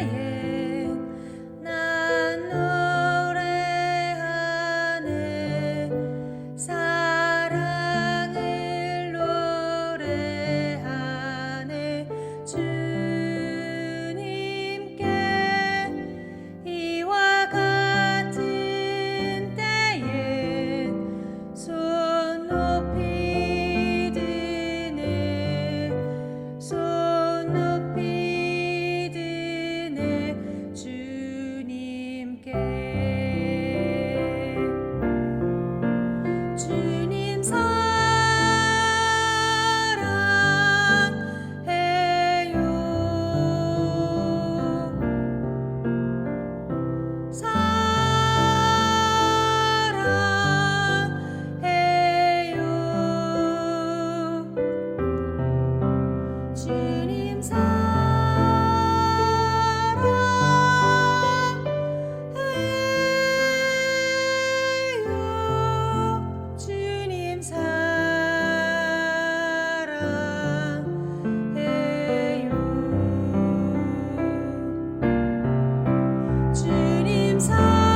때에 난 노래하네 사랑을 노래하네 주님께 이와 같은 때에 손 높이 드네 손 높이 드네 주님께 주님 사랑해요 주님 사랑해요 주님 사랑해요 주님 사랑해요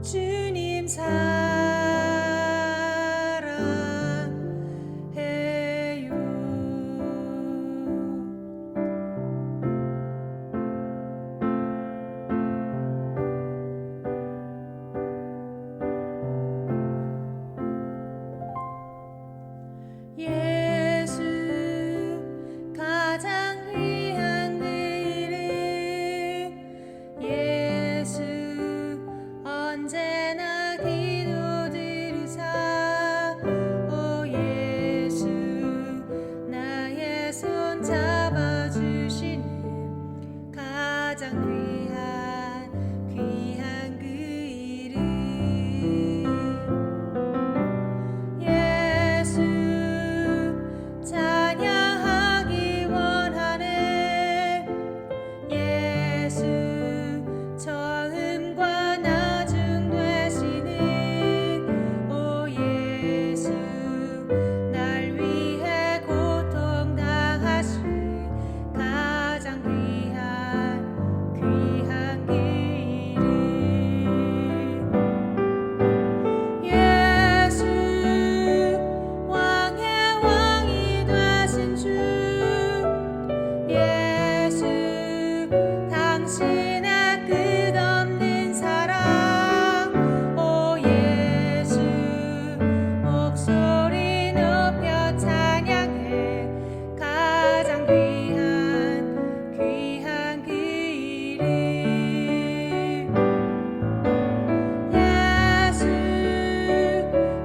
주님 사랑해요 예수 가장 귀한 그 이름 예수 언제나 기도 들으사 오 예수 나의 손 잡아주시는 가장 귀한 그 이름 예수 찬양하기 원하네 예수 처음과 나중 되시는 오 예수 날 위해 고통 당하신 가장 귀한 그 이름 예수 왕의 왕이 되신 주 예수 당신의 끝없는 사랑 오 예수 목소리 높여 찬양해 가장 귀한 그 이름 예수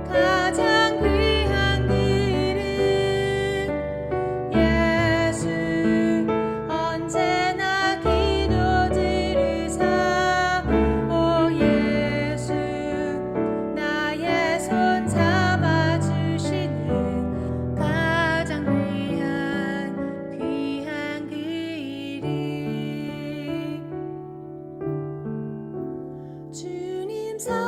가장 귀한 그 이름 예수 언제나 기도 들으사 오 예수 나의 손 잡아주시는 가장 귀한 그 이름 주님 사랑해요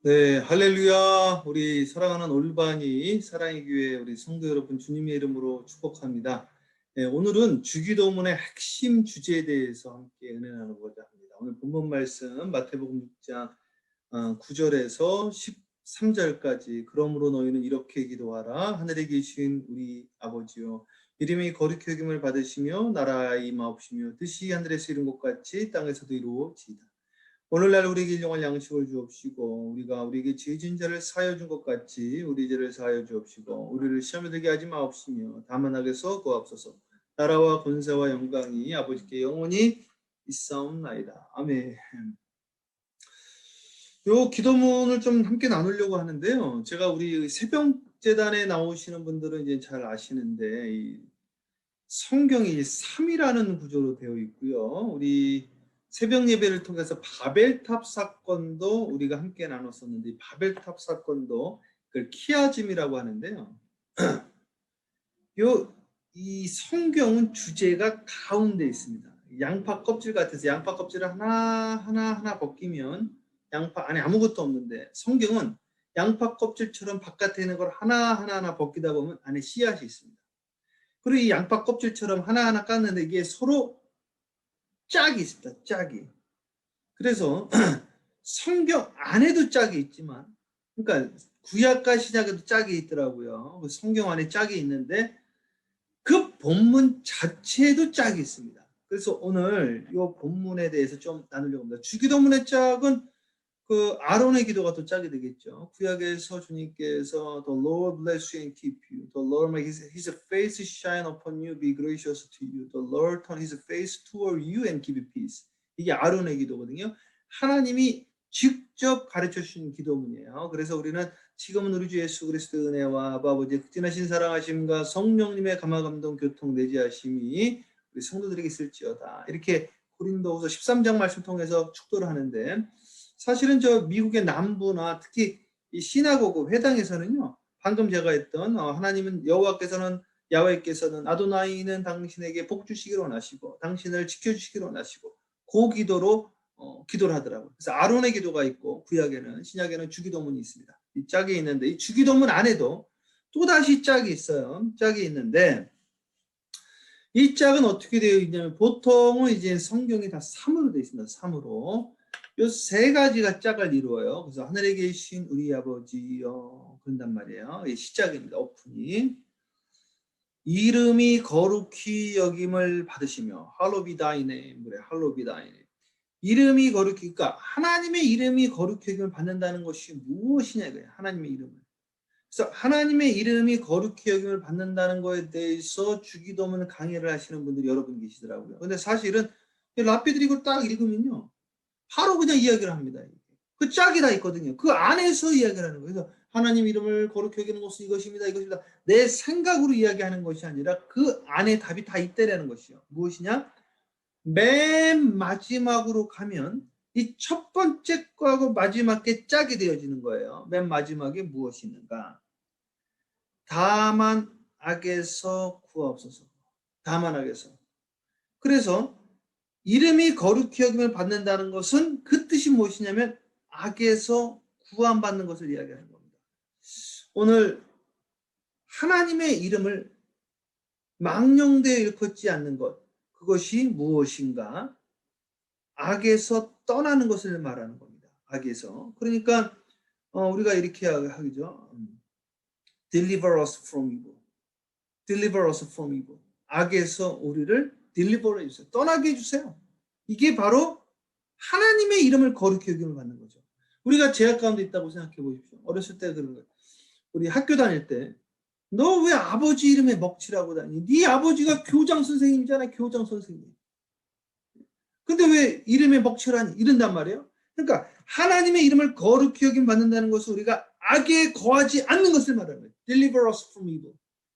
네, 할렐루야. 우리 사랑하는 올바니 사랑의 교회 우리 성도 여러분 주님의 이름으로 축복합니다. 네, 오늘은 주기도문의 핵심 주제에 대해서 함께 은혜 나누고자 합니다. 오늘 본문 말씀 마태복음 6장 9절에서 13절까지 그러므로 너희는 이렇게 기도하라. 하늘에 계신 우리 아버지요 이름이 거룩히 여김을 받으시며 나라의 임하옵시며 뜻이 하늘에서 이룬 것 같이 땅에서도 이루어지이다. 오늘날 우리에게 일용할 양식을 주옵시고 우리가 우리에게 죄진 자를 사하여 준 것 같이 우리 죄를 사하여 주옵시고 우리를 시험에 들게 하지 마옵시며 다만 악에서 구하옵소서. 나라와 권세와 영광이 아버지께 영원히 있사옵나이다. 아멘. 요 기도문을 좀 함께 나누려고 하는데요. 제가 우리 새벽재단에 나오시는 분들은 이제 잘 아시는데 이 성경이 3이라는 구조로 되어 있고요. 우리 새벽 예배를 통해서 바벨탑 사건도 우리가 함께 나눴었는데 이 바벨탑 사건도 그걸 키아즘이라고 하는데요. 이 성경은 주제가 가운데 있습니다. 양파 껍질 같아서 양파 껍질을 하나 벗기면 양파 안에 아무것도 없는데 성경은 양파 껍질처럼 바깥에 있는 걸 하나 벗기다 보면 안에 씨앗이 있습니다. 그리고 이 양파 껍질처럼 하나하나 깠는데 이게 서로 짝이 있습니다. 짝이. 그래서 성경 안에도 짝이 있지만 그러니까 구약과 신약에도 짝이 있더라고요. 성경 안에 짝이 있는데 그 본문 자체에도 짝이 있습니다. 그래서 오늘 이 본문에 대해서 좀 나누려고 합니다. 주기도문의 짝은 그 아론의 기도가 또 짝이 되겠죠. 구약에서 주님께서 The Lord bless you and keep you. The Lord make his face shine upon you, be gracious to you. The Lord turn his face toward you and give you peace. 이게 아론의 기도거든요. 하나님이 직접 가르쳐 주신 기도문이에요. 그래서 우리는 지금은 우리 주 예수 그리스도의 은혜와 아버지의 극진하신 사랑하심과 성령님의 감화감동 교통 내지하심이 우리 성도들에게 있을지어다. 이렇게 고린도후서 13장 말씀 통해서 축도를 하는데 사실은 저 미국의 남부나 특히 이 시나고그 회당에서는요. 방금 제가 했던 하나님은 야훼께서는 아도나이는 당신에게 복 주시기를 원하시고 당신을 지켜주시기를 원하시고 그 기도로 기도를 하더라고요. 그래서 아론의 기도가 있고 구약에는 신약에는 주기도문이 있습니다. 이 짝이 있는데 이 주기도문 안에도 또다시 짝이 있어요. 짝이 있는데 이 짝은 어떻게 되어 있냐면 보통은 이제 성경이 다 3으로 되어 있습니다. 3으로. 요 세 가지가 짝을 이루어요. 그래서 하늘에 계신 우리 아버지여 그런단 말이에요. 이 시작입니다. 오프닝. 이름이 거룩히 여김을 받으시며 hallowed be thy name. 그래, hallowed be thy name. 이름이 거룩히, 그러니까 하나님의 이름이 거룩히 여김을 받는다는 것이 무엇이냐 이거예요. 하나님의 이름을. 그래서 하나님의 이름이 거룩히 여김을 받는다는 것에 대해서 주기도문 강의를 하시는 분들이 여러 분 계시더라고요. 근데 사실은 랍비들이 이걸 딱 읽으면요. 바로 그냥 이야기를 합니다. 그 짝이 다 있거든요. 그 안에서 이야기를 하는 거예요. 그래서 하나님 이름을 거룩히 여기는 것은 이것입니다. 이것입니다. 내 생각으로 이야기하는 것이 아니라 그 안에 답이 다 있다라는 것이요. 무엇이냐? 맨 마지막으로 가면 이 첫 번째 거하고 마지막 게 짝이 되어지는 거예요. 맨 마지막에 무엇이 있는가? 다만 악에서 구하옵소서. 다만 악에서. 그래서 이름이 거룩히 여김을 받는다는 것은 그 뜻이 무엇이냐면 악에서 구원받는 것을 이야기하는 겁니다. 오늘 하나님의 이름을 망령되어 일컫지 않는 것, 그것이 무엇인가? 악에서 떠나는 것을 말하는 겁니다. 악에서. 그러니까 우리가 이렇게 하죠. Deliver us from evil. Deliver us from evil. 악에서 우리를 deliver 해주세요. 떠나게 해주세요. 이게 바로 하나님의 이름을 거룩히 여김을 받는 거죠. 우리가 죄악 가운데 있다고 생각해 보십시오. 어렸을 때 그런 거예요. 우리 학교 다닐 때 너 왜 아버지 이름에 먹칠하고 다니? 네 아버지가 교장 선생님이잖아. 교장 선생님. 근데 왜 이름에 먹칠하니? 이런단 말이에요. 그러니까 하나님의 이름을 거룩히 여김 받는다는 것은 우리가 악에 거하지 않는 것을 말하는 거예요. Deliver us from evil.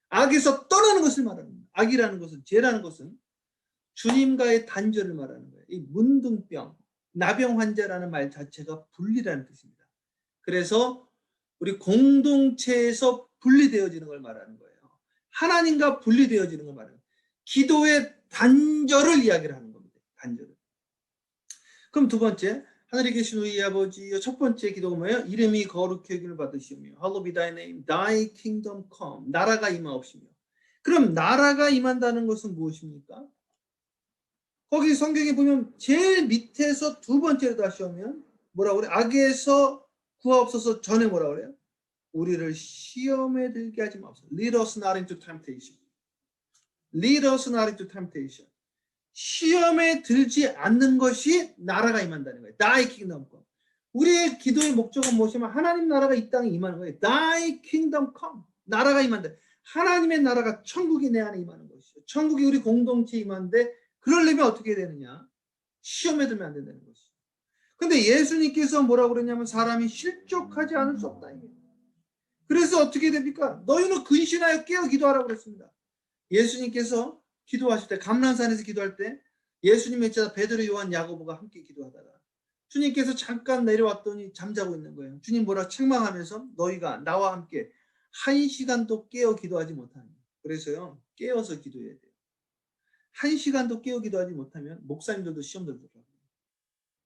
악에서 떠나는 것을 말하는 거예요. 악이라는 것은, 죄라는 것은 주님과의 단절을 말하는 거예요. 이 문둥병, 나병 환자라는 말 자체가 분리라는 뜻입니다. 그래서 우리 공동체에서 분리되어지는 걸 말하는 거예요. 하나님과 분리되어지는 걸 말하는 거예요. 기도의 단절을 이야기를 하는 겁니다. 단절을. 그럼 두 번째, 하늘에 계신 우리 아버지여, 첫 번째 기도가 뭐예요? 이름이 거룩히 여김을 받으시오며 Hallowed be thy name, thy kingdom come. 나라가 임하옵시며. 그럼 나라가 임한다는 것은 무엇입니까? 거기 성경에 보면 제일 밑에서 두 번째로 다시 오면 뭐라고 그래? 악에서 구하옵소서 전에 뭐라고 그래요? 우리를 시험에 들게 하지 마옵소서. Lead us not into temptation. Lead us not into temptation. 시험에 들지 않는 것이 나라가 임한다는 거예요. Thy kingdom come. 우리의 기도의 목적은 무엇이냐면 하나님 나라가 이 땅에 임하는 거예요. Thy kingdom come. 나라가 임한다. 하나님의 나라가 천국이 내 안에 임하는 것이죠. 천국이 우리 공동체에 임하는데 그러려면 어떻게 되느냐? 시험에 들면 안 된다는 것이죠. 근데 예수님께서 뭐라고 그러냐면 사람이 실족하지 않을 수 없다. 그래서 어떻게 됩니까? 너희는 근신하여 깨어 기도하라고 그랬습니다. 예수님께서 기도하실 때 감람산에서 기도할 때 예수님의 제자 베드로, 요한, 야고보가 함께 기도하다가 주님께서 잠깐 내려왔더니 잠자고 있는 거예요. 주님 뭐라 책망하면서 너희가 나와 함께 1시간도 깨어 기도하지 못하니. 그래서요 깨어서 기도해야 돼요. 1시간도 깨어 기도하지 못하면 목사님들도 시험 들더라고요.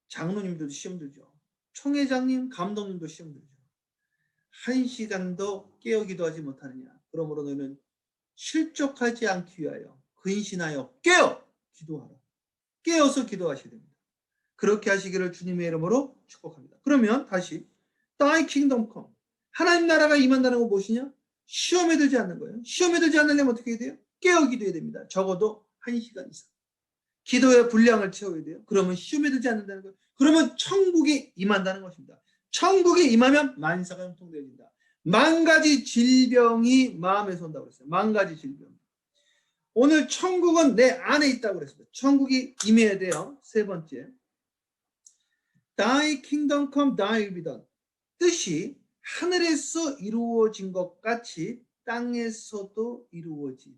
장로님들도 시험 들죠. 총회장님, 감독님도 시험 들죠. 1시간도 깨어 기도하지 못하느냐. 그러므로 너희는 실족하지 않기 위하여 근신하여 깨어 기도하라. 깨어서 기도하셔야 됩니다. 그렇게 하시기를 주님의 이름으로 축복합니다. 그러면 다시 Thy kingdom come. 하나님 나라가 임한다는 건 무엇이냐? 시험에 들지 않는 거예요. 시험에 들지 않으려면 어떻게 해야 돼요? 깨어 기도해야 됩니다. 적어도 1시간 이상. 기도의 분량을 채워야 돼요. 그러면 시험에 들지 않는다는 거예요. 그러면 천국이 임한다는 것입니다. 천국이 임하면 만사가 형통되어진다. 10,000가지 질병이 마음에서 온다고 그랬어요. 10,000가지 질병. 오늘 천국은 내 안에 있다고 그랬습니다. 천국이 임해야 돼요. 세 번째. Thy kingdom come, thy will be done. 뜻이 하늘에서 이루어진 것 같이 땅에서도 이루어지다.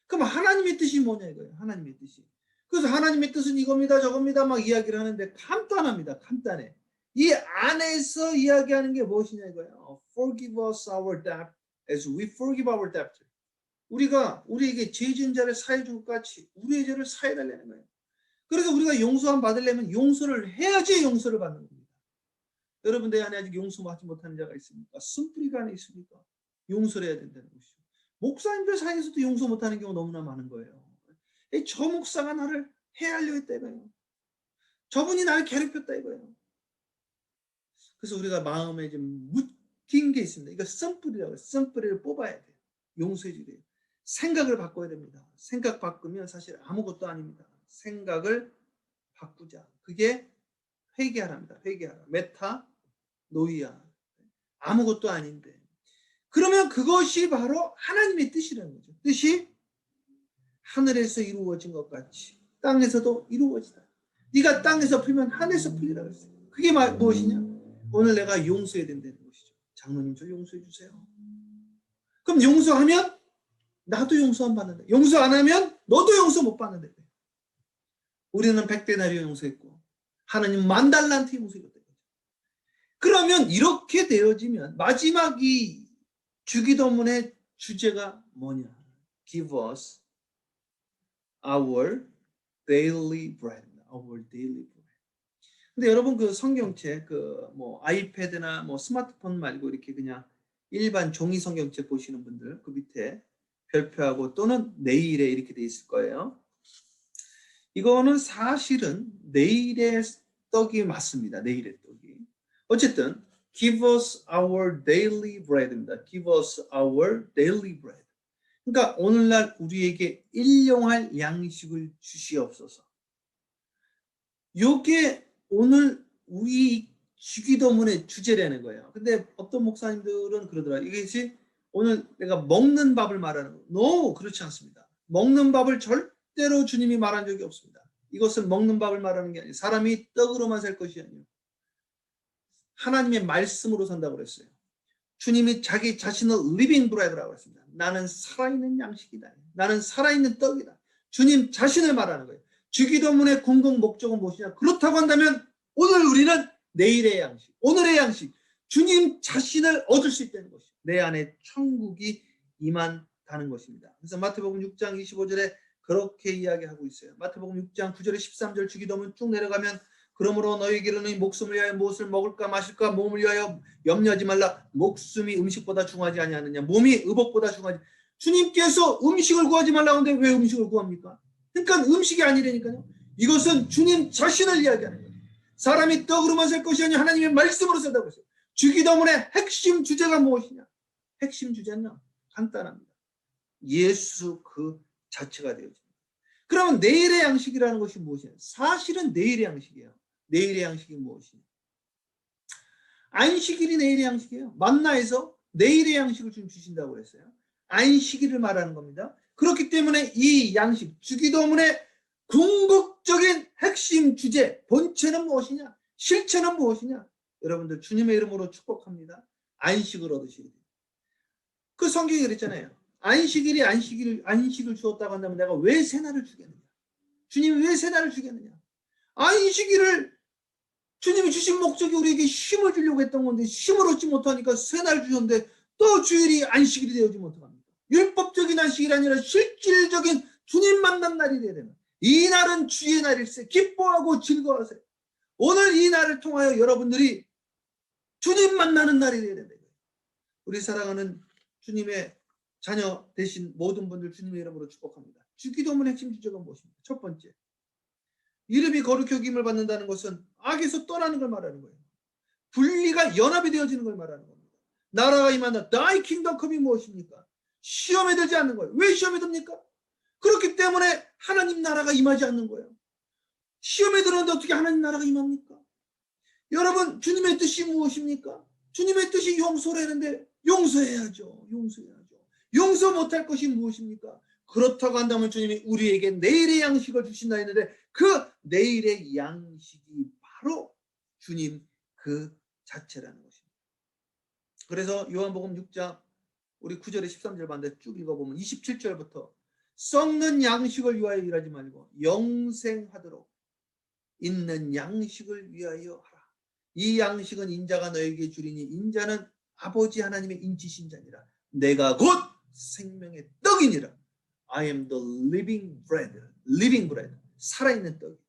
그럼 하나님의 뜻이 뭐냐 이거예요. 하나님의 뜻이. 그래서 하나님의 뜻은 이겁니다 저겁니다 막 이야기를 하는데 간단합니다. 간단해. 이 안에서 이야기하는 게 무엇이냐 이거예요. Forgive us our debt as we forgive our debtors. 우리가 우리에게 죄 지은 자를 사해 줄 것 같이 우리의 죄를 사해 달라는 거예요. 그래서 우리가 용서함 받으려면 용서를 해야지 용서를 받는 겁니다. 여러분 내 안에 아직 용서 받지 못하는 자가 있습니까? 쓴뿌리가 안에 있습니까? 용서를 해야 된다는 것이죠. 목사님들 사이에서도 용서 못하는 경우 너무나 많은 거예요. 저 목사가 나를 해하려 했다 이거예요. 저분이 나를 괴롭혔다 이거예요. 그래서 우리가 마음에 좀 묶인 게 있습니다. 이거 쓴뿌리라고 해요. 쓴뿌리를 뽑아야 돼요. 용서해 주래요. 생각을 바꿔야 됩니다. 생각 바꾸면 사실 아무것도 아닙니다. 생각을 바꾸자. 그게 회개하랍니다. 회개하라. 메타 노이아. 아무것도 아닌데. 그러면 그것이 바로 하나님의 뜻이라는 거죠. 뜻이 하늘에서 이루어진 것 같이 땅에서도 이루어지다. 네가 땅에서 풀면 하늘에서 풀리라 그랬어요. 그게 무엇이냐? 오늘 내가 용서해야 된다는 것이죠. 장로님 저 용서해 주세요. 그럼 용서하면 나도 용서 안 받는다. 용서 안 하면 너도 용서 못 받는다. 우리는 100데나리오 용서했고 하나님 10,000달란트 용서했다. 그러면 이렇게 되어지면 마지막 이 주기도문의 주제가 뭐냐? Give us our daily bread. Our daily bread. 근데 여러분 그 성경책 그 뭐 아이패드나 뭐 스마트폰 말고 이렇게 그냥 일반 종이 성경책 보시는 분들 그 밑에 별표하고 또는 내일에 이렇게 돼 있을 거예요. 이거는 사실은 내일의 떡이 맞습니다. 내일의 떡이. 어쨌든 give us our daily bread입니다. give us our daily bread. 그러니까 오늘날 우리에게 일용할 양식을 주시옵소서. 이게 오늘 우리 주기도문의 주제라는 거예요. 근데 어떤 목사님들은 그러더라고요. 이것이 오늘 내가 먹는 밥을 말하는 거예요. No, 그렇지 않습니다. 먹는 밥을 절대로 주님이 말한 적이 없습니다. 이것은 먹는 밥을 말하는 게 아니에요. 사람이 떡으로만 살 것이 아니에요. 하나님의 말씀으로 산다고 그랬어요. 주님이 자기 자신을 living bread라고 했습니다. 나는 살아있는 양식이다. 나는 살아있는 떡이다. 주님 자신을 말하는 거예요. 주기도문의 궁극 목적은 무엇이냐? 그렇다고 한다면 오늘 우리는 내일의 양식, 오늘의 양식, 주님 자신을 얻을 수 있다는 것이죠. 내 안에 천국이 임한다는 것입니다. 그래서 마태복음 6장 25절에 그렇게 이야기하고 있어요. 마태복음 6장 9절에 13절 주기도문 쭉 내려가면 그러므로 너희에게는 이 목숨을 위하여 무엇을 먹을까 마실까 몸을 위하여 염려하지 말라. 목숨이 음식보다 중하지 아니하느냐. 몸이 의복보다 중하지. 주님께서 음식을 구하지 말라고 하는데 왜 음식을 구합니까? 그러니까 음식이 아니라니까요. 이것은 주님 자신을 이야기하는 거예요. 사람이 떡으로만 살 것이 아니라 하나님의 말씀으로 산다고 했어요. 주기도문의 핵심 주제가 무엇이냐? 핵심 주제는 간단합니다. 예수 그 자체가 되어집니다. 그러면 내일의 양식이라는 것이 무엇이냐? 사실은 내일의 양식이에요. 내일의 양식이 무엇이냐? 안식일이 내일의 양식이에요. 만나에서 내일의 양식을 좀 주신다고 했어요. 안식일을 말하는 겁니다. 그렇기 때문에 이 양식, 주기도문의 궁극적인 핵심 주제, 본체는 무엇이냐? 실체는 무엇이냐? 여러분들 주님의 이름으로 축복합니다. 안식을 얻으시게 돼요. 그 성경이 그랬잖아요. 안식을 주었다고 한다면 내가 왜 새날을 주겠느냐? 주님이 왜 새날을 주겠느냐? 안식일을 주님이 주신 목적이 우리에게 쉼을 주려고 했던 건데 쉼을 얻지 못하니까 새날을 주셨는데 또 주일이 안식일이 되어지 못합니다. 율법적인 안식일이 아니라 실질적인 주님 만난 날이 되어야 되는. 이 날은 주의 날일세. 기뻐하고 즐거워하세요. 오늘 이 날을 통하여 여러분들이 주님 만나는 날이 되어야 된다. 우리 사랑하는 주님의 자녀 되신 모든 분들 주님의 이름으로 축복합니다. 주기도문의 핵심 주제가 무엇입니까? 첫 번째, 이름이 거룩히 여김을 받는다는 것은 악에서 떠나는 걸 말하는 거예요. 분리가 연합이 되어지는 걸 말하는 겁니다. 나라가 임한다. Thy kingdom come이 무엇입니까? 시험에 들지 않는 거예요. 왜 시험에 듭니까? 그렇기 때문에 하나님 나라가 임하지 않는 거예요. 시험에 들었는데 어떻게 하나님 나라가 임합니까? 여러분, 주님의 뜻이 무엇입니까? 주님의 뜻이 용서라는데 용서해야죠. 용서 못할 것이 무엇입니까? 그렇다고 한다면 주님이 우리에게 내일의 양식을 주신다 했는데 그 내일의 양식이 바로 주님 그 자체라는 것입니다. 그래서 요한복음 6장 우리 9절에 13절 반대 쭉 읽어보면 27절부터 썩는 양식을 위하여 일하지 말고 영생하도록 있는 양식을 위하여 하라. 이 양식은 인자가 너에게 주리니 인자는 아버지 하나님의 인치신 자니라. 내가 곧 생명의 떡이니라. I am the living bread. 살아있는 떡.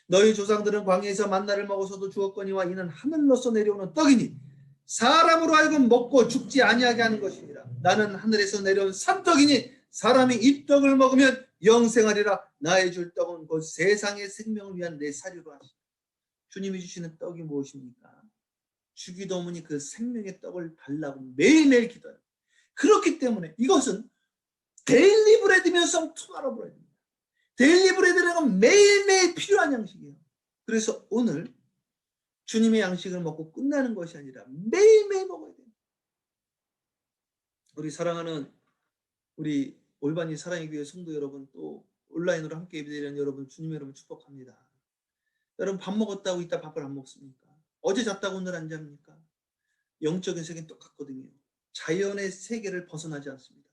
너희 조상들은 광야에서 만나를 먹어서도 죽었거니와 이는 하늘로서 내려오는 떡이니 사람으로 하여금 먹고 죽지 아니하게 하는 것이니라. 나는 하늘에서 내려온 산떡이니 사람이 이 떡을 먹으면 영생하리라. 나의 줄 떡은 곧 세상의 생명을 위한 내 살이로 하시라. 주님이 주시는 떡이 무엇입니까? 주기도문이 그 생명의 떡을 달라고 매일매일 기도해요. 그렇기 때문에 이것은 데일리 브레드면서 투마로 브레드입니다. 데일리 브레드라는 건 매일매일 필요한 양식이에요. 그래서 오늘 주님의 양식을 먹고 끝나는 것이 아니라 매일매일 먹어야 돼요. 우리 사랑하는 우리 올바니 사랑의 교회 성도 여러분, 또 온라인으로 함께 예배드리는 여러분, 주님의 이름으로 축복합니다. 여러분, 밥 먹었다고 이따 밥을 안 먹습니까? 어제 잤다고 오늘 안 잡니까? 영적인 세계는 똑같거든요. 자연의 세계를 벗어나지 않습니다.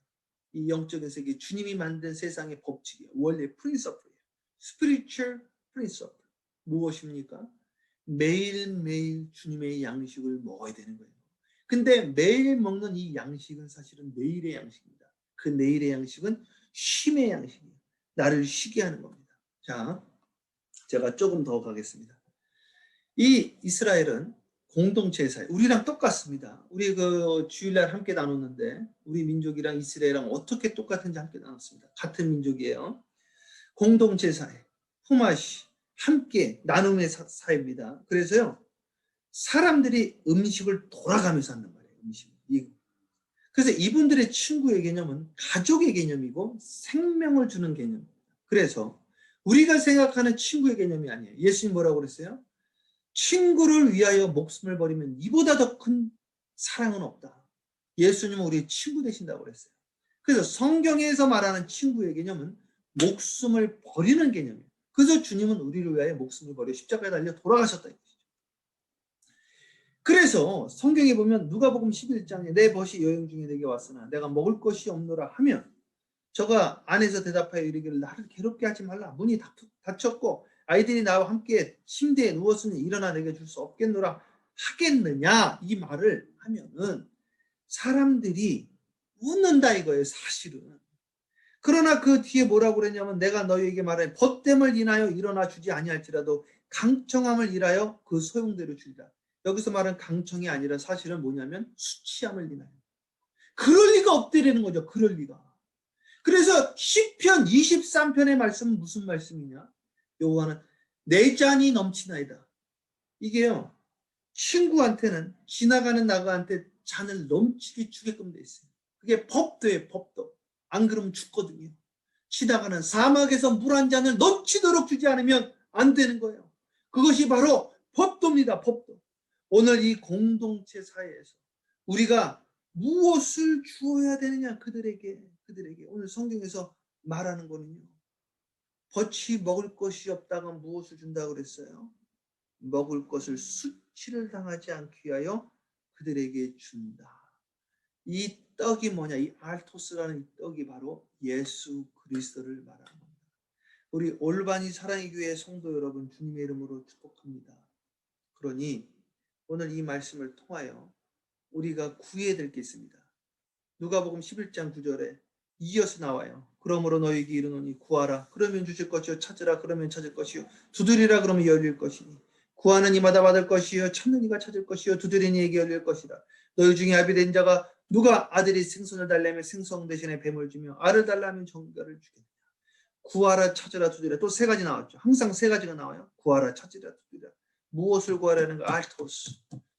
이 영적인 세계, 주님이 만든 세상의 법칙이에요. 원래 프린서플이에요. 스피리추얼 프린서플. 무엇입니까? 매일매일 주님의 양식을 먹어야 되는 거예요. 근데 매일 먹는 이 양식은 사실은 내일의 양식입니다. 그 내일의 양식은 쉼의 양식이에요. 나를 쉬게 하는 겁니다. 자, 제가 조금 더 가겠습니다. 이 이스라엘은 공동체사회, 우리랑 똑같습니다. 우리 그 주일날 함께 나눴는데 우리 민족이랑 이스라엘이랑 어떻게 똑같은지 함께 나눴습니다. 같은 민족이에요. 공동체사회, 후마시, 함께 나눔의 사회입니다. 그래서요, 사람들이 음식을 돌아가면서 한단 말이에요. 음식을. 그래서 이분들의 친구의 개념은 가족의 개념이고 생명을 주는 개념입니다. 그래서 우리가 생각하는 친구의 개념이 아니에요. 예수님 뭐라고 그랬어요? 친구를 위하여 목숨을 버리면 이보다 더 큰 사랑은 없다. 예수님은 우리의 친구 되신다고 그랬어요. 그래서 성경에서 말하는 친구의 개념은 목숨을 버리는 개념이에요. 그래서 주님은 우리를 위하여 목숨을 버려 십자가에 달려 돌아가셨다. 그래서 성경에 보면 누가복음 11장에 내 벗이 여행 중에 내게 왔으나 내가 먹을 것이 없노라 하면 저가 안에서 대답하여 이르기를 나를 괴롭게 하지 말라. 문이 닫혔고 아이들이 나와 함께 침대에 누웠으니 일어나 내게 줄 수 없겠노라 하겠느냐, 이 말을 하면은 사람들이 웃는다 이거예요. 사실은. 그러나 그 뒤에 뭐라고 그랬냐면 내가 너희에게 말해 벗됨을 인하여 일어나 주지 아니할지라도 강청함을 일하여 그 소용대로 주리라. 여기서 말한 강청이 아니라 사실은 뭐냐면 수치함을 인하여. 그럴 리가 없다라는 거죠. 그럴 리가. 그래서 시편 23편의 말씀은 무슨 말씀이냐? 여호와는 내 잔이 넘치나이다. 이게요. 친구한테는 지나가는 나그한테 잔을 넘치게 주게끔 돼 있어요. 그게 법도예요. 법도. 안 그러면 죽거든요. 지나가는 사막에서 물 한 잔을 넘치도록 주지 않으면 안 되는 거예요. 그것이 바로 법도입니다. 법도. 오늘 이 공동체 사회에서 우리가 무엇을 주어야 되느냐 그들에게 오늘 성경에서 말하는 거는요. 벗이 먹을 것이 없다가 무엇을 준다고 그랬어요? 먹을 것을 수치를 당하지 않기 위하여 그들에게 준다. 이 떡이 뭐냐? 이 알토스라는 이 떡이 바로 예수 그리스도를 말하는 겁니다. 우리 올바니 사랑의 교회 성도 여러분 주님의 이름으로 축복합니다. 그러니 오늘 이 말씀을 통하여 우리가 구해야 될 게 있습니다. 누가복음 11장 9절에 이어서 나와요. 그러므로 너희에게 이르노니 구하라 그러면 주실 것이요 찾으라 그러면 찾을 것이요 두드리라 그러면 열릴 것이니 구하는 이마다 받을 것이요 찾는 이가 찾을 것이요 두드리는 이에게 열릴 것이라. 너희 중에 아비된 자가 누가 아들이 생선을 달라면 생선 대신에 뱀을 주며 알을 달라면 정갈을 주겠느냐. 구하라 찾으라 두드리라. 또 세 가지 나왔죠. 항상 세 가지가 나와요. 구하라 찾으라 두드리라. 무엇을 구하라는 거? 알토스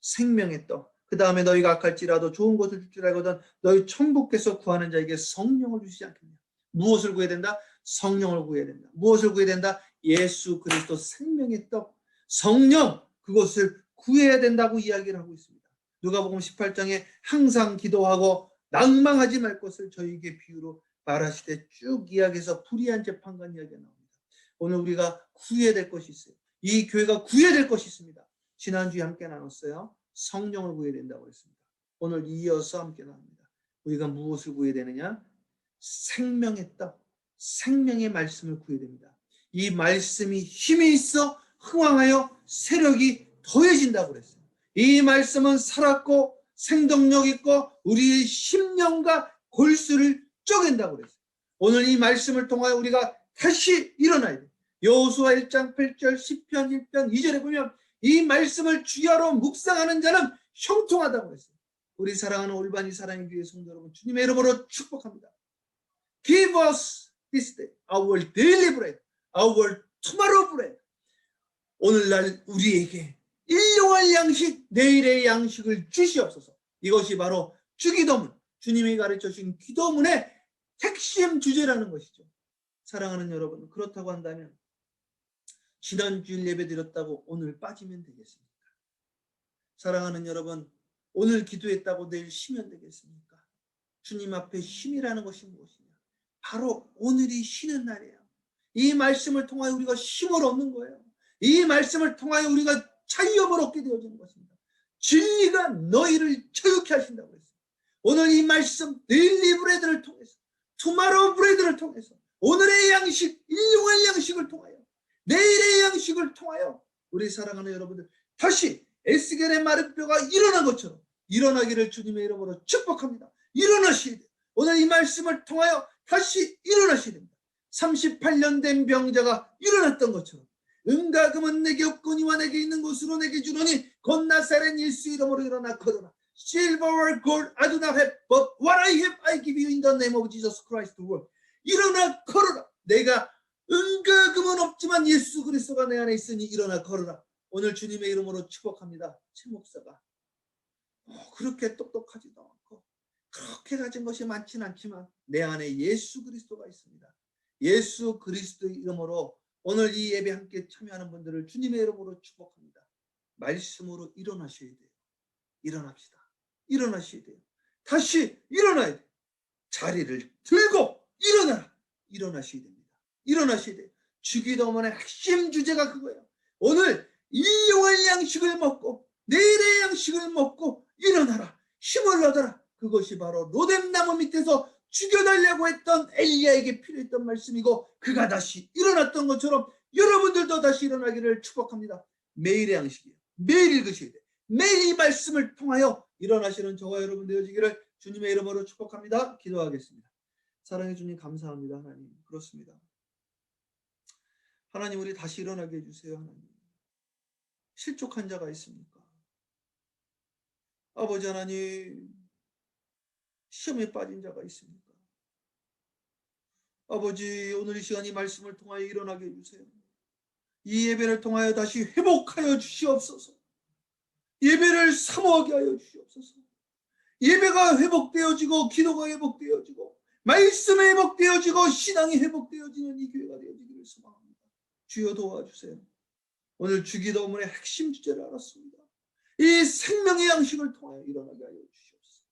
생명의 떡. 그 다음에 너희가 악할지라도 좋은 것을 줄 줄 알거든 너희 천부께서 구하는 자에게 성령을 주시지 않겠냐. 무엇을 구해야 된다? 성령을 구해야 된다. 무엇을 구해야 된다? 예수 그리스도 생명의 떡 성령 그것을 구해야 된다고 이야기를 하고 있습니다. 누가복음 18장에 항상 기도하고 낭망하지 말 것을 저희에게 비유로 말하시되 쭉 이야기해서 불의한 재판관 이야기가 나옵니다. 오늘 우리가 구해야 될 것이 있어요. 이 교회가 구해야 될 것이 있습니다. 지난주에 함께 나눴어요. 성령을 구해야 된다고 했습니다. 오늘 이어서 함께 나눕니다. 우리가 무엇을 구해야 되느냐? 생명의 떡, 생명의 말씀을 구해야 됩니다. 이 말씀이 힘이 있어 흥왕하여 세력이 더해진다고 그랬어요. 이 말씀은 살았고 생동력 있고 우리의 심령과 골수를 쪼갠다고 그랬어요. 오늘 이 말씀을 통하여 우리가 다시 일어나야 돼요. 여호수아 1장 8절 10편 1편 2절에 보면 이 말씀을 주야로 묵상하는 자는 형통하다고 했어요. 우리 사랑하는 올바니 사랑의 교회 성도 여러분 주님의 이름으로 축복합니다. Give us this day our daily bread, our tomorrow bread. 오늘날 우리에게 일용할 양식, 내일의 양식을 주시옵소서. 이것이 바로 주기도문, 주님이 가르쳐 주신 기도문의 핵심 주제라는 것이죠. 사랑하는 여러분, 그렇다고 한다면 지난주일 예배 드렸다고 오늘 빠지면 되겠습니까? 사랑하는 여러분, 오늘 기도했다고 내일 쉬면 되겠습니까? 주님 앞에 쉼이라는 것이 무엇이냐? 바로 오늘이 쉬는 날이에요. 이 말씀을 통하여 우리가 힘을 얻는 거예요. 이 말씀을 통하여 우리가 자유함을 얻게 되어지는 것입니다. 진리가 너희를 자유케 하신다고 했어요. 오늘 이 말씀 데일리 브레드를 통해서 투마로우 브레드를 통해서 오늘의 양식, 일용할 양식을 통하여 내일의 양식을 통하여 우리 사랑하는 여러분들 다시 에스겔의 마른 뼈가 일어난 것처럼 일어나기를 주님의 이름으로 축복합니다. 일어나셔야 돼요. 오늘 이 말씀을 통하여 다시 일어나셔야 됩니다. 38년 된 병자가 일어났던 것처럼 은과 금은 내게 없거니와 내게 있는 것으로 내게 주노니 곧 나사렛 예수 이름으로 일어나 걸어라. Silver or gold I do not have, but what I have I give you in the name of Jesus Christ the Lord. 일어나 걸어라. 내가 은과 금은 없지만 예수 그리스도가 내 안에 있으니 일어나 걸어라. 오늘 주님의 이름으로 축복합니다. 최 목사가 그렇게 똑똑하지도 않고 그렇게 가진 것이 많지는 않지만 내 안에 예수 그리스도가 있습니다. 예수 그리스도의 이름으로 오늘 이 예배 함께 참여하는 분들을 주님의 이름으로 축복합니다. 말씀으로 일어나셔야 돼요. 일어납시다. 일어나셔야 돼요. 다시 일어나야 돼요. 자리를 들고 일어나라. 일어나셔야 됩니다. 일어나셔야 돼요. 주기도문의 핵심 주제가 그거예요. 오늘 일용할 양식을 먹고 내일의 양식을 먹고 일어나라. 힘을 얻어라. 그것이 바로 로뎀나무 밑에서 죽여달라고 했던 엘리야에게 필요했던 말씀이고 그가 다시 일어났던 것처럼 여러분들도 다시 일어나기를 축복합니다. 매일의 양식이에요. 매일 읽으셔야 돼요. 매일 이 말씀을 통하여 일어나시는 저와 여러분 되어지기를 주님의 이름으로 축복합니다. 기도하겠습니다. 사랑해 주님 감사합니다. 하나님 그렇습니다. 하나님 우리 다시 일어나게 해주세요. 하나님 실족한 자가 있습니까? 아버지 하나님, 시험에 빠진 자가 있습니까? 아버지, 오늘 이 시간 이 말씀을 통하여 일어나게 해주세요. 이 예배를 통하여 다시 회복하여 주시옵소서. 예배를 사모하게 하여 주시옵소서. 예배가 회복되어지고 기도가 회복되어지고 말씀이 회복되어지고 신앙이 회복되어지는 이 교회가 되어지기를 소망합니다. 주여 도와주세요. 오늘 주기도문의 핵심 주제를 알았습니다. 이 생명의 양식을 통하여 일어나게 하여 주시옵소서.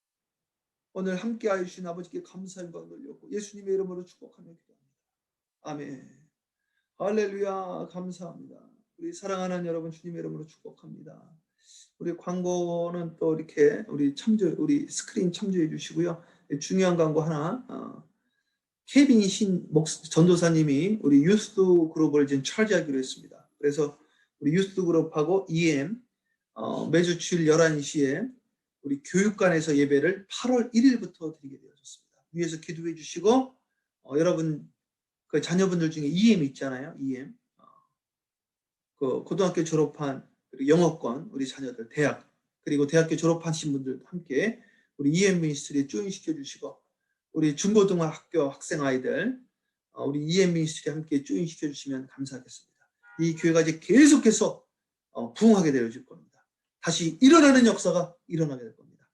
오늘 함께하여 주신 아버지께 감사의 영광을 돌렸고 예수님의 이름으로 축복하며 기도합니다. 아멘. 할렐루야. 감사합니다. 우리 사랑하는 여러분, 주님의 이름으로 축복합니다. 우리 광고는 또 이렇게 우리 스크린 참조해 주시고요. 중요한 광고 하나, 케빈 신 전도사님이 우리 유스 그룹을 지금 차지하기로 했습니다. 그래서 우리 유스 그룹하고 EM 매주 주일 11시에 우리 교육관에서 예배를 8월 1일부터 드리게 되어졌습니다. 위에서 기도해 주시고 여러분 그 자녀분들 중에 EM 있잖아요. EM 그 고등학교 졸업한 영어권 우리 자녀들 대학 그리고 대학교 졸업하신 분들 함께 우리 EM 미니스트리에 조인시켜 주시고 우리 중고등학교 학생 아이들 우리 EM 미니스트리에 함께 조인시켜 주시면 감사하겠습니다. 이 교회가 이제 계속해서 부흥하게 되어질 겁니다. 다시 일어나는 역사가 일어나게 될 겁니다.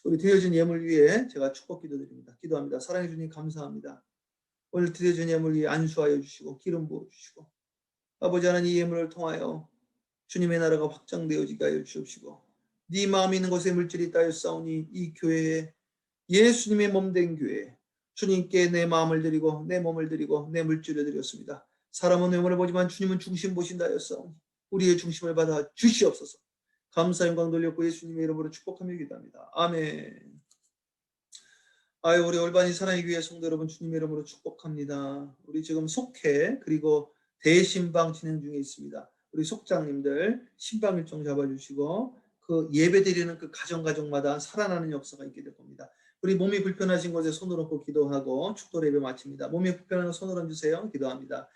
우리 드려진 예물 위에 제가 축복 기도드립니다. 기도합니다. 사랑해 주님 감사합니다. 오늘 드려진 예물 위에 안수하여 주시고 기름 부어 주시고 아버지 하나님 이 예물을 통하여 주님의 나라가 확장되어지게 하여 주옵시고 네 마음 있는 곳에 물질이 있다 하였사오니 이 교회에 예수님의 몸된 교회에 주님께 내 마음을 드리고 내 몸을 드리고 내 물질을 드렸습니다. 사람은 외모를 보지만 주님은 중심 보신다 하였사오니 우리의 중심을 받아 주시옵소서. 감사 영광 돌렸고 예수님의 이름으로 축복하며 기도합니다. 아멘. 아유 우리 올바니 사랑의 교회 성도 여러분 주님의 이름으로 축복합니다. 우리 지금 속회 그리고 대신방 진행 중에 있습니다. 우리 속장님들 신방 일정 잡아주시고 그 예배 드리는 그 가정마다 살아나는 역사가 있게 될 겁니다. 우리 몸이 불편하신 곳에 손을 얹고 기도하고 축도 예배 마칩니다. 몸이 불편한 손을 얹으세요. 기도합니다.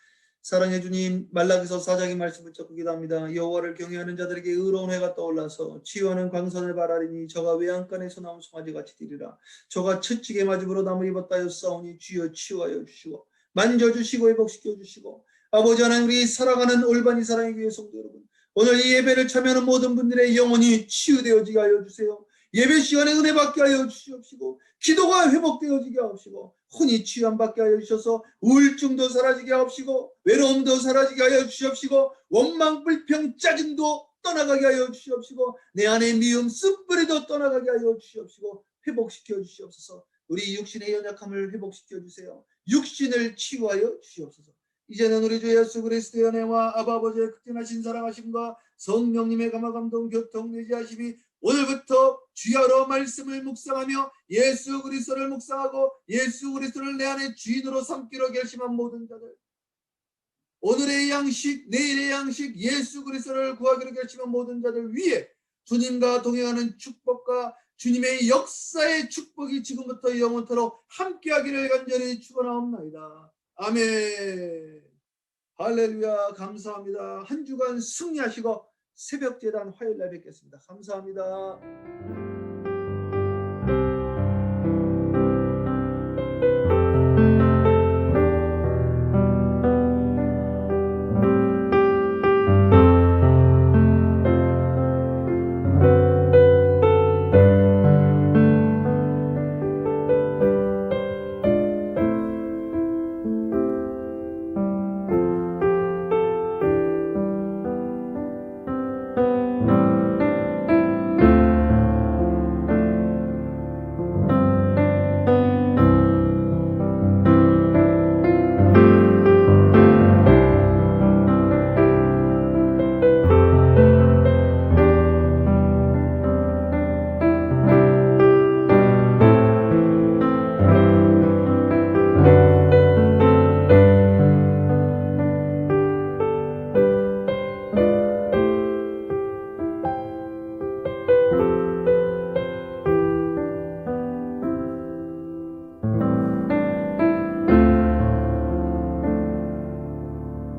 사랑해 주님 말라기서 4장의 말씀을 듣고 기도합니다. 여호와를 경외하는 자들에게 의로운 해가 떠올라서 치유하는 광선을 바라리니 저가 외양간에서 나온 송아지같이 되리라. 저가 채찍에 맞음으로 남을 입었다 하였사오니 주여 치유하여 주시고 만져주시고 회복시켜 주시고 아버지 하나님 우리 살아가는 올바니 사랑의 교회 성도 여러분 오늘 이 예배를 참여하는 모든 분들의 영혼이 치유되어지게 하여 주세요. 예배 시간에 은혜 받게 하여 주시옵시고 기도가 회복되어지게 하옵시고 혼이 치유함 받게 하여 주셔서 우울증도 사라지게 하옵시고 외로움도 사라지게 하여 주시옵시고 원망 불평 짜증도 떠나가게 하여 주시옵시고 내 안에 미움 쓴뿌리도 떠나가게 하여 주시옵시고 회복시켜 주시옵소서. 우리 육신의 연약함을 회복시켜 주세요. 육신을 치유하여 주시옵소서. 이제는 우리 주 예수 그리스도의 은혜와 아바 아버지의 극진하신 사랑하심과 성령님의 감화감동 교통 내지하심이 오늘부터 주야로 말씀을 묵상하며 예수 그리스도를 묵상하고 예수 그리스도를 내 안에 주인으로 삼기로 결심한 모든 자들 오늘의 양식 내일의 양식 예수 그리스도를 구하기로 결심한 모든 자들 위에 주님과 동행하는 축복과 주님의 역사의 축복이 지금부터 영원토록 함께하기를 간절히 축원하옵나이다. 아멘. 할렐루야. 감사합니다. 한 주간 승리하시고 새벽 제단 화요일 날 뵙겠습니다. 감사합니다.